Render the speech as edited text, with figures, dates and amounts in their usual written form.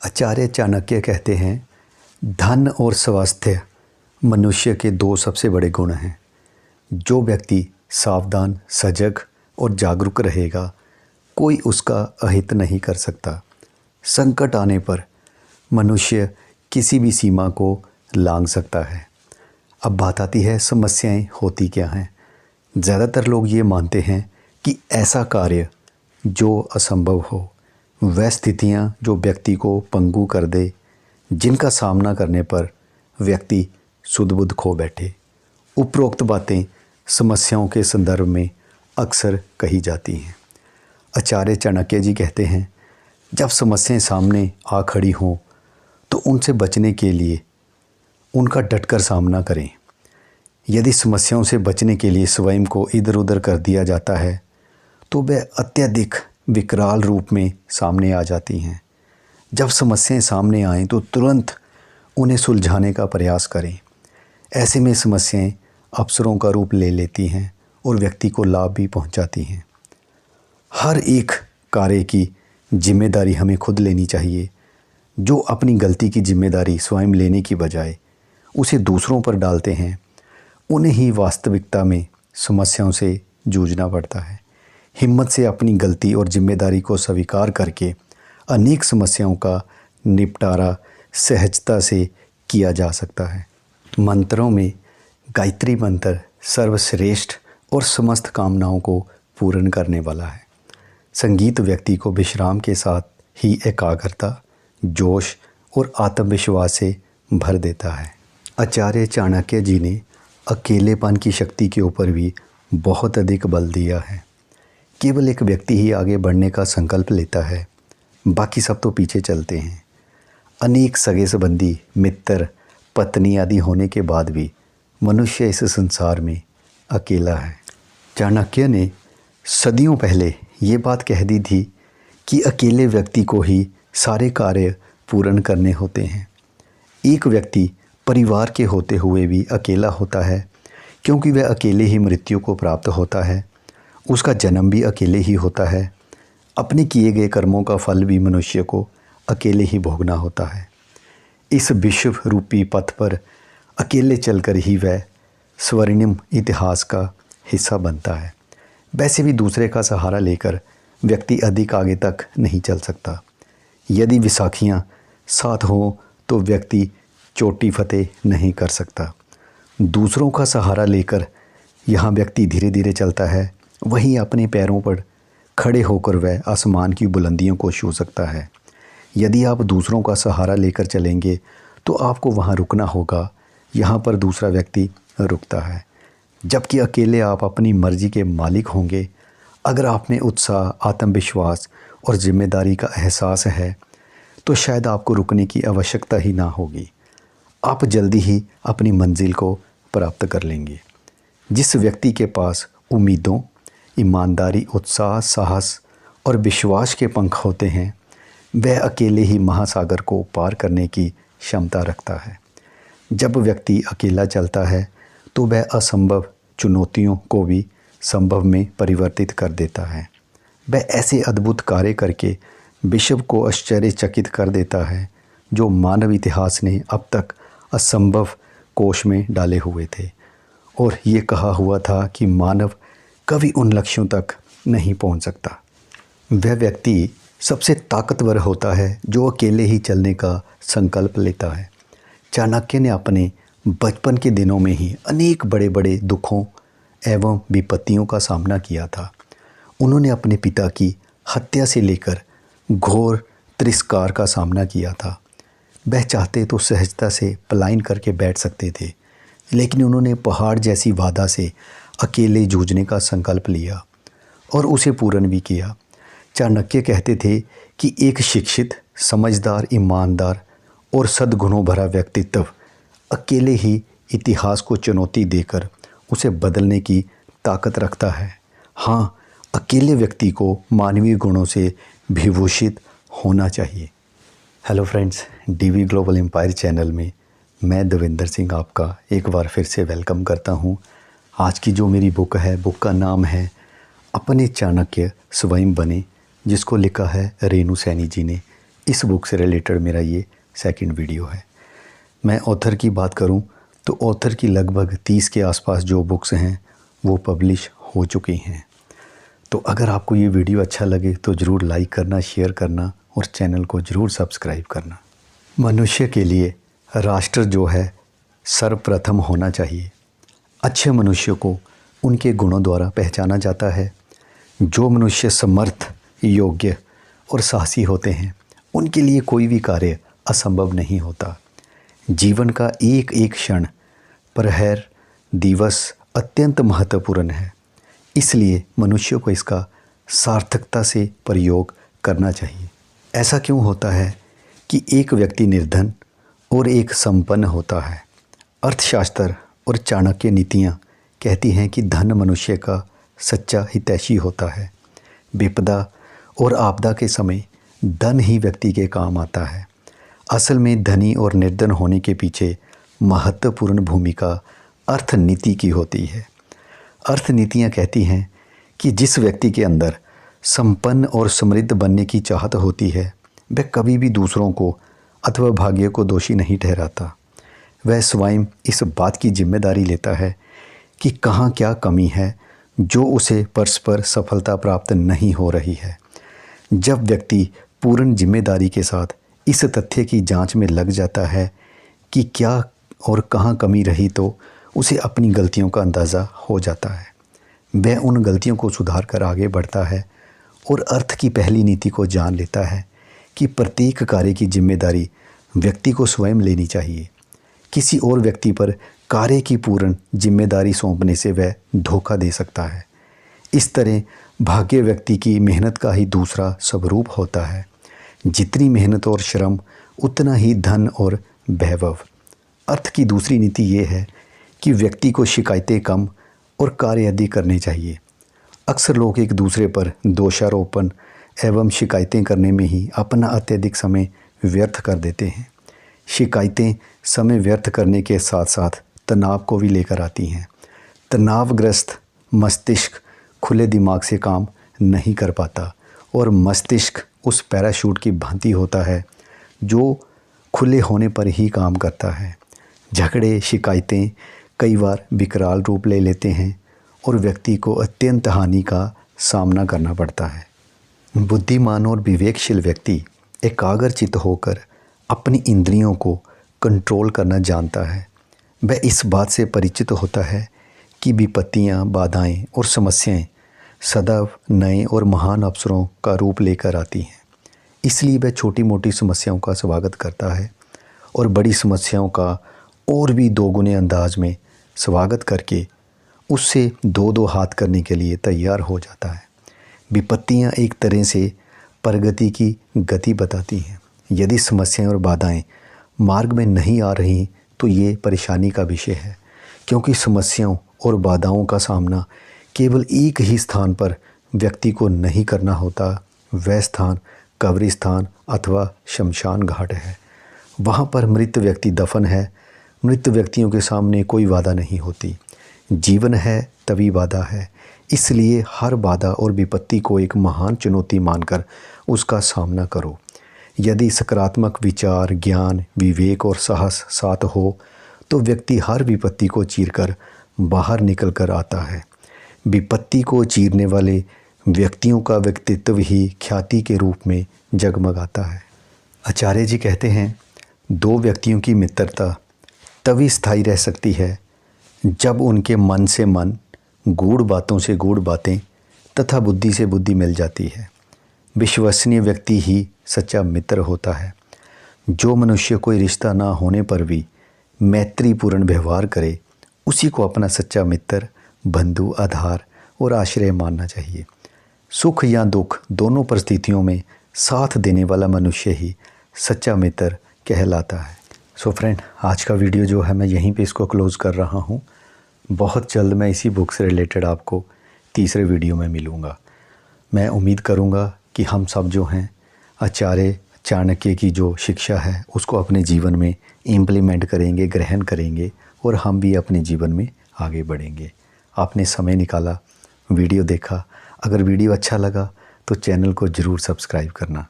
आचार्य चाणक्य कहते हैं, धन और स्वास्थ्य मनुष्य के दो सबसे बड़े गुण हैं। जो व्यक्ति सावधान, सजग और जागरूक रहेगा, कोई उसका अहित नहीं कर सकता। संकट आने पर मनुष्य किसी भी सीमा को लांघ सकता है। अब बात आती है, समस्याएं होती क्या हैं। ज़्यादातर लोग ये मानते हैं कि ऐसा कार्य जो असंभव हो, वह स्थितियाँ जो व्यक्ति को पंगु कर दे, जिनका सामना करने पर व्यक्ति सुध बुध खो बैठे। उपरोक्त बातें समस्याओं के संदर्भ में अक्सर कही जाती हैं। आचार्य चाणक्य जी कहते हैं, जब समस्याएं सामने आ खड़ी हों तो उनसे बचने के लिए उनका डटकर सामना करें। यदि समस्याओं से बचने के लिए स्वयं को इधर उधर कर दिया जाता है तो वह अत्यधिक विकराल रूप में सामने आ जाती हैं। जब समस्याएं सामने आएं तो तुरंत उन्हें सुलझाने का प्रयास करें। ऐसे में समस्याएं अवसरों का रूप ले लेती हैं और व्यक्ति को लाभ भी पहुंचाती हैं। हर एक कार्य की जिम्मेदारी हमें खुद लेनी चाहिए। जो अपनी गलती की जिम्मेदारी स्वयं लेने की बजाय उसे दूसरों पर डालते हैं, उन्हें ही वास्तविकता में समस्याओं से जूझना पड़ता है। हिम्मत से अपनी गलती और जिम्मेदारी को स्वीकार करके अनेक समस्याओं का निपटारा सहजता से किया जा सकता है। मंत्रों में गायत्री मंत्र सर्वश्रेष्ठ और समस्त कामनाओं को पूर्ण करने वाला है। संगीत व्यक्ति को विश्राम के साथ ही एकाग्रता, जोश और आत्मविश्वास से भर देता है। आचार्य चाणक्य जी ने अकेलेपन की शक्ति के ऊपर भी बहुत अधिक बल दिया है। केवल एक व्यक्ति ही आगे बढ़ने का संकल्प लेता है, बाकी सब तो पीछे चलते हैं। अनेक सगे संबंधी, मित्र, पत्नी आदि होने के बाद भी मनुष्य इस संसार में अकेला है। चाणक्य ने सदियों पहले ये बात कह दी थी कि अकेले व्यक्ति को ही सारे कार्य पूर्ण करने होते हैं। एक व्यक्ति परिवार के होते हुए भी अकेला होता है, क्योंकि वह अकेले ही मृत्यु को प्राप्त होता है। उसका जन्म भी अकेले ही होता है। अपने किए गए कर्मों का फल भी मनुष्य को अकेले ही भोगना होता है। इस विश्व रूपी पथ पर अकेले चलकर ही वह स्वर्णिम इतिहास का हिस्सा बनता है। वैसे भी दूसरे का सहारा लेकर व्यक्ति अधिक आगे तक नहीं चल सकता। यदि विसाखियाँ साथ हों तो व्यक्ति चोटी फतेह नहीं कर सकता। दूसरों का सहारा लेकर यहाँ व्यक्ति धीरे धीरे चलता है, वहीं अपने पैरों पर खड़े होकर वह आसमान की बुलंदियों को छू सकता है। यदि आप दूसरों का सहारा लेकर चलेंगे तो आपको वहाँ रुकना होगा, यहाँ पर दूसरा व्यक्ति रुकता है। जबकि अकेले आप अपनी मर्जी के मालिक होंगे। अगर आप में उत्साह, आत्मविश्वास और जिम्मेदारी का एहसास है तो शायद आपको रुकने की आवश्यकता ही ना होगी। आप जल्दी ही अपनी मंजिल को प्राप्त कर लेंगे। जिस व्यक्ति के पास उम्मीदों, ईमानदारी, उत्साह, साहस और विश्वास के पंख होते हैं, वह अकेले ही महासागर को पार करने की क्षमता रखता है। जब व्यक्ति अकेला चलता है तो वह असंभव चुनौतियों को भी संभव में परिवर्तित कर देता है। वह ऐसे अद्भुत कार्य करके विश्व को आश्चर्यचकित कर देता है जो मानव इतिहास ने अब तक असंभव कोश में डाले हुए थे। और ये कहा हुआ था कि मानव कभी उन लक्ष्यों तक नहीं पहुंच सकता। वह व्यक्ति सबसे ताकतवर होता है जो अकेले ही चलने का संकल्प लेता है। चाणक्य ने अपने बचपन के दिनों में ही अनेक बड़े बड़े दुखों एवं विपत्तियों का सामना किया था। उन्होंने अपने पिता की हत्या से लेकर घोर तिरस्कार का सामना किया था। वह चाहते तो सहजता से पलायन करके बैठ सकते थे, लेकिन उन्होंने पहाड़ जैसी बाधा से अकेले जूझने का संकल्प लिया और उसे पूर्ण भी किया। चाणक्य कहते थे कि एक शिक्षित, समझदार, ईमानदार और सद्गुणों भरा व्यक्तित्व अकेले ही इतिहास को चुनौती देकर उसे बदलने की ताकत रखता है। हाँ, अकेले व्यक्ति को मानवीय गुणों से विभूषित होना चाहिए। Hello friends, DV global empire channel में मैं देवेंद्र सिंह आपका एक बार फिर से वेलकम करता हूँ। आज की जो मेरी बुक है, बुक का नाम है अपने चाणक्य स्वयं बने, जिसको लिखा है रेणु सैनी जी ने। इस बुक से रिलेटेड मेरा ये सेकंड वीडियो है। मैं ऑथर की बात करूं तो ऑथर की लगभग 30 के आसपास जो बुक्स हैं वो पब्लिश हो चुकी हैं। तो अगर आपको ये वीडियो अच्छा लगे तो ज़रूर लाइक करना, शेयर करना और चैनल को ज़रूर सब्सक्राइब करना। मनुष्य के लिए राष्ट्र जो है सर्वप्रथम होना चाहिए। अच्छे मनुष्य को उनके गुणों द्वारा पहचाना जाता है। जो मनुष्य समर्थ, योग्य और साहसी होते हैं उनके लिए कोई भी कार्य असंभव नहीं होता। जीवन का एक एक क्षण, प्रहर, दिवस अत्यंत महत्वपूर्ण है। इसलिए मनुष्य को इसका सार्थकता से प्रयोग करना चाहिए। ऐसा क्यों होता है कि एक व्यक्ति निर्धन और एक संपन्न होता है? अर्थशास्त्र और चाणक्य नीतियाँ कहती हैं कि धन मनुष्य का सच्चा हितैषी होता है। विपदा और आपदा के समय धन ही व्यक्ति के काम आता है। असल में धनी और निर्धन होने के पीछे महत्वपूर्ण भूमिका अर्थनीति की होती है। अर्थनीतियाँ कहती हैं कि जिस व्यक्ति के अंदर संपन्न और समृद्ध बनने की चाहत होती है वह कभी भी दूसरों को अथवा भाग्य को दोषी नहीं ठहराता। वह स्वयं इस बात की जिम्मेदारी लेता है कि कहाँ क्या कमी है जो उसे परस्पर सफलता प्राप्त नहीं हो रही है। जब व्यक्ति पूर्ण जिम्मेदारी के साथ इस तथ्य की जांच में लग जाता है कि क्या और कहाँ कमी रही तो उसे अपनी गलतियों का अंदाज़ा हो जाता है। वह उन गलतियों को सुधार कर आगे बढ़ता है और अर्थ की पहली नीति को जान लेता है कि प्रत्येक कार्य की जिम्मेदारी व्यक्ति को स्वयं लेनी चाहिए। किसी और व्यक्ति पर कार्य की पूर्ण जिम्मेदारी सौंपने से वह धोखा दे सकता है। इस तरह भाग्य व्यक्ति की मेहनत का ही दूसरा स्वरूप होता है। जितनी मेहनत और श्रम उतना ही धन और वैभव। अर्थ की दूसरी नीति ये है कि व्यक्ति को शिकायतें कम और कार्य अधिक करने चाहिए। अक्सर लोग एक दूसरे पर दोषारोपण एवं शिकायतें करने में ही अपना अत्यधिक समय व्यर्थ कर देते हैं। शिकायतें समय व्यर्थ करने के साथ साथ तनाव को भी लेकर आती हैं। तनावग्रस्त मस्तिष्क खुले दिमाग से काम नहीं कर पाता और मस्तिष्क उस पैराशूट की भांति होता है जो खुले होने पर ही काम करता है। झगड़े, शिकायतें कई बार विकराल रूप ले लेते हैं और व्यक्ति को अत्यंत हानि का सामना करना पड़ता है। बुद्धिमान और विवेकशील व्यक्ति एकाग्रचित्त होकर अपनी इंद्रियों को कंट्रोल करना जानता है। वह इस बात से परिचित होता है कि विपत्तियां, बाधाएं और समस्याएं सदैव नए और महान अवसरों का रूप लेकर आती हैं। इसलिए वह छोटी मोटी समस्याओं का स्वागत करता है और बड़ी समस्याओं का और भी दोगुने अंदाज में स्वागत करके उससे दो दो हाथ करने के लिए तैयार हो जाता है। विपत्तियां एक तरह से प्रगति की गति बताती हैं। यदि समस्याएं और बाधाएं मार्ग में नहीं आ रही तो ये परेशानी का विषय है, क्योंकि समस्याओं और बाधाओं का सामना केवल एक ही स्थान पर व्यक्ति को नहीं करना होता। वह स्थान कब्रिस्तान अथवा शमशान घाट है। वहाँ पर मृत व्यक्ति दफन है। मृत व्यक्तियों के सामने कोई बाधा नहीं होती। जीवन है तभी बाधा है। इसलिए हर बाधा और विपत्ति को एक महान चुनौती मानकर उसका सामना करो। यदि सकारात्मक विचार, ज्ञान, विवेक और साहस साथ हो तो व्यक्ति हर विपत्ति को चीरकर बाहर निकल कर आता है। विपत्ति को चीरने वाले व्यक्तियों का व्यक्तित्व ही ख्याति के रूप में जगमगाता है। आचार्य जी कहते हैं, दो व्यक्तियों की मित्रता तभी स्थायी रह सकती है जब उनके मन से मन, गूढ़ बातों से गूढ़ बातें तथा बुद्धि से बुद्धि मिल जाती है। विश्वसनीय व्यक्ति ही सच्चा मित्र होता है। जो मनुष्य कोई रिश्ता ना होने पर भी मैत्रीपूर्ण व्यवहार करे उसी को अपना सच्चा मित्र, बंधु, आधार और आश्रय मानना चाहिए। सुख या दुख दोनों परिस्थितियों में साथ देने वाला मनुष्य ही सच्चा मित्र कहलाता है। सो फ्रेंड, आज का वीडियो जो है मैं यहीं पे इसको क्लोज़ कर रहा हूँ। बहुत जल्द मैं इसी बुक से रिलेटेड आपको तीसरे वीडियो में मिलूँगा। मैं उम्मीद करूँगा कि हम सब जो हैं आचार्य चाणक्य की जो शिक्षा है उसको अपने जीवन में इम्प्लीमेंट करेंगे, ग्रहण करेंगे और हम भी अपने जीवन में आगे बढ़ेंगे। आपने समय निकाला, वीडियो देखा। अगर वीडियो अच्छा लगा तो चैनल को ज़रूर सब्सक्राइब करना।